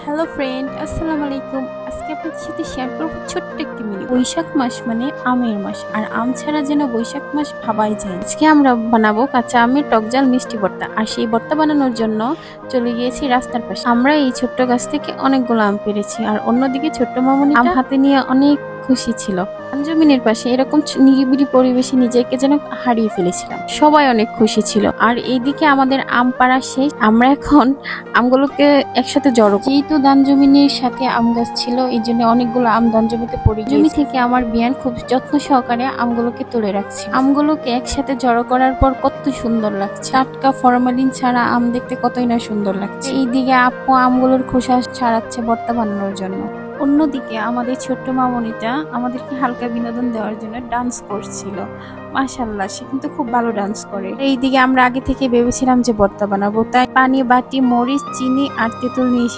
Hello friend, আসসালামু আলাইকুম। আজকে আপনাদের সাথে শেয়ার করব ছোট্ট একটি মিনি। বৈশাখ মাস মানে আমের মাস, আর আম ছাড়া যেন বৈশাখ মাস ভাবাই যায় না। আজকে আমরা বানাবো কাঁচা আমের টকঝাল মিষ্টি ভর্তা, আর সেই ভর্তা বানানোর জন্য চলে গিয়েছি রাস্তার পাশে। আমরা এই ছোট্ট গাছ থেকে অনেকগুলো আম পেরেছি, আর অন্যদিকে ছোট্ট মামুনি আম হাতে নিয়ে অনেক খুশি ছিল। জমিনের পাশে এরকম নিরিবিলি পরিবেশে নিজেকে যেন হারিয়ে ফেলেছিলাম। সবাই অনেক খুশি ছিল, আর এইদিকে আমাদের আম পাড়া শেষ। আমরা এখন আমগুলোকে একসাথে জড়ো, যেহেতু ধান জমিনের সাথে আম গাছ ছিল, এই জন্য অনেকগুলো আম ধান জমিতে পড়ে জমি থেকে আমার বিয়ান খুব যত্ন সহকারে আমগুলোকে তুলে রাখছে। আমগুলোকে একসাথে জড়ো করার পর কত সুন্দর লাগছে। টাটকা ফরমালিন ছাড়া আম দেখতে কতই না সুন্দর লাগছে। এইদিকে আপু আমগুলোর খোসা ছাড়াচ্ছে ভর্তা বানানোর জন্য। অন্যদিকে আমাদের ছোট্ট মামনিটা আমাদেরকে হালকা বিনোদন দেওয়ার জন্য ডান্স করছিল। মাশাআল্লাহ, সে কিন্তু খুব ভালো ডান্স করে। এইদিকে আমরা আগে থেকে ভেবেছিলাম যে ভর্তা বানাবো, তাই পানি, বাটি, মরিচ, চিনি আর তেঁতুল নিয়ে